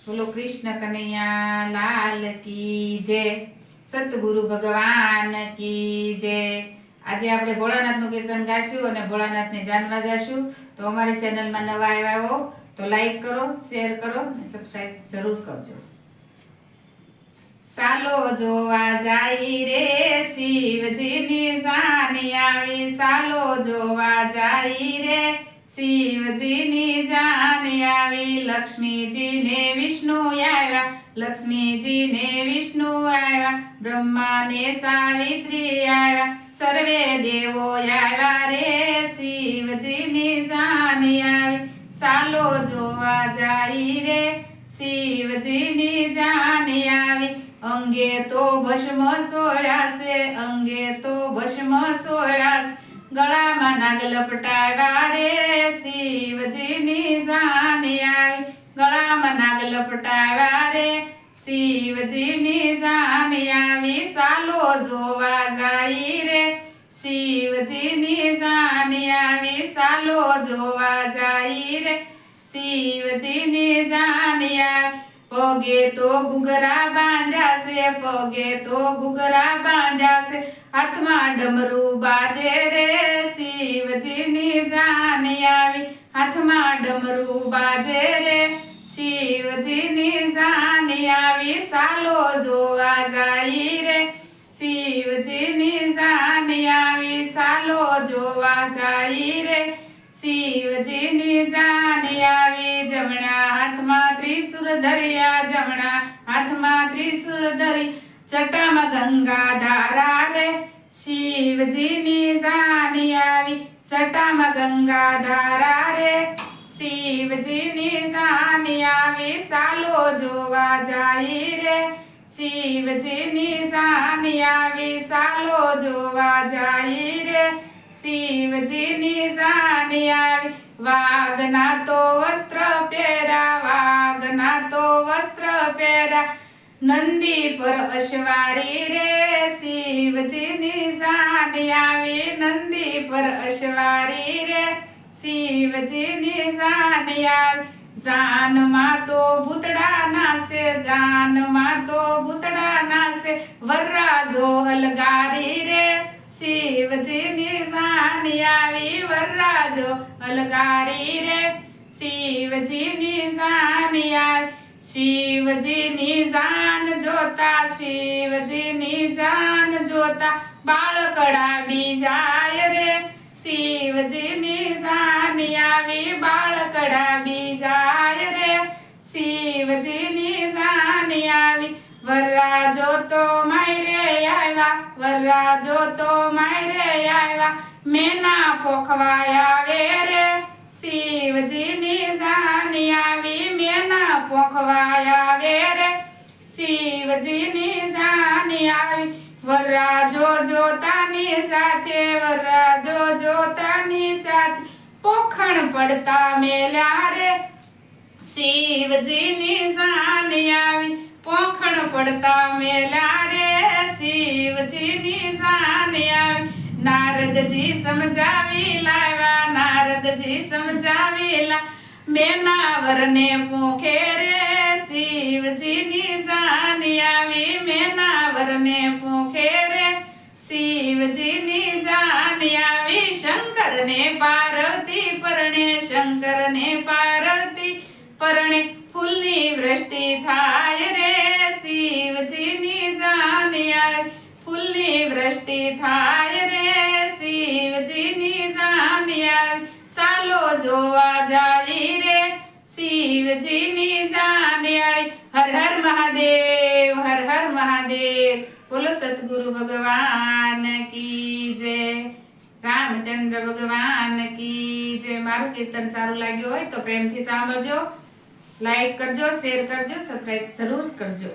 બોલો કૃષ્ણ કનૈયા લાલ કી જય, સતગુરુ ભગવાન કી જય। આજે આપણે ભોળાનાથનું કીર્તન ગાશું અને ભોળાનાથને જાણવા જાશું। તો અમારી ચેનલમાં નવા આવ્યા હો તો લાઈક કરો, શેર કરો અને સબસ્ક્રાઇબ જરૂર કરજો। સાલો જોવા જાય રે શિવજીની જાની આવી, સાલો જોવા જાય રે શિવજીની જાની આવી। લક્ષ્મીજીને વિષ્ણુ આવ્યા, લક્ષ્મીજીને વિષ્ણુ આવ્યા, બ્રહ્માને સાવિત્રી આવ્યા, સર્વે દેવો આવ્યા રે શિવજીની જાની આવી। સાલો જોવા જાય રે શિવજીની જાની આવી। અંગે તો ભસ્મ સોળાશે, અંગે તો ભસ્મ સોળાશે, ગળામાં નાગ લપટાવ્યા રે શિવજીની જાની આવી। ગળામાં નાગ લપટાવ્યા રે શિવજીની જાની આવી। સાલો જોવા જાય રે શિવજીની જાની આવી। સાલો જોવા જાય રે શિવજીની જાની આવી। પગે તો ઘૂઘરા બાંધ્યા છે, પગે તો ઘૂઘરા બાંધ્યા છે, હાથમાં ડમરું બાજે રે શિવજીની જાની આવી। હાથમાં ડમરું બાજે રે શિવજીની જાની આવી। સાલો જોવા જાય રે શિવજીની જાની આવી। સાલો જોવા જાય રે શિવજીની જાની આવી। જમણા હાથમાં ત્રિશૂળ ધર્યા, જમણા હાથમાં ત્રિશૂળ ધરી, જટામાં ગંગા ધારા રે શિવજીની જાની આવી। જટામાં ગંગા ધારા રે શિવજીની જાની આવી। સાલો જોવા જાય રે શિવજીની જાની આવી। સાલો જોવા જાય રે શિવજીની જાની આવી। વાઘના તો વસ્ત્ર પહેરા, વાઘના તો વસ્ત્ર પહેરા, નંદી પર અશ્વારી રે શિવજીની જાની આવી। નંદી પર અશ્વારી રે શિવજીની જાની આવી। જાનમાં તો ભૂતડા નાશે, જાનમાં તો ભૂતડા નાશે, વરરાજો હલગારી રે શિવજીની જાની આવી। વરરાજો હલગારી રે શિવજીની જાની આવી। શિવજીની જાન જોતા, શિવજીની જાન જોતા, બાળકડા બીજાય રે શિવજીની જાની આવી। બાળકડા બીજાય રે શિવજીની જાની આવી। વરરાજો તો માયરે આવ્યા, વરરાજો તો માયરે આવ્યા, મેના પોખવા આવે રે શિવજીની જાની આવી। મેના પોખવા આવે રે શિવજીની જાની આવી। વરરાજો જોતાની સાથે, વરરાજો જોતાની સાથે, પોખણ પડતા મેલ્યા રે શિવજીની જાની આવી। પોખણ પડતા મેલ્યા રે શિવજીની જાની આવી। નારદજી સમજાવી લાવ્યા, નારદજી સમજાવી લા, મેના વરને પોખે રે શિવજીની જાની આવી। મેના વરને પોખે રે શિવજીની જાની આવી। શંકરને પાર્વતી પરણે, શંકરને પાર્વતી પરણે, ફૂલની વૃષ્ટિ થાય રે શિવજીની જાની આવી। ફૂલની વૃષ્ટિ થાય રે શિવજીની જાની આવી। સાલો જોવા જાય રે શિવજીની જાની આવી। હર હર મહાદેવ, હર હર મહાદેવ। બોલો સતગુરુ ભગવાન કી જય, રામચંદ્ર ભગવાન કી જય। મારું કીર્તન સારું લાગ્યું હોય તો પ્રેમથી સાંભળજો, લાઈક કરજો, શેર કરજો, સબસ્ક્રાઇબ જરૂર કરજો।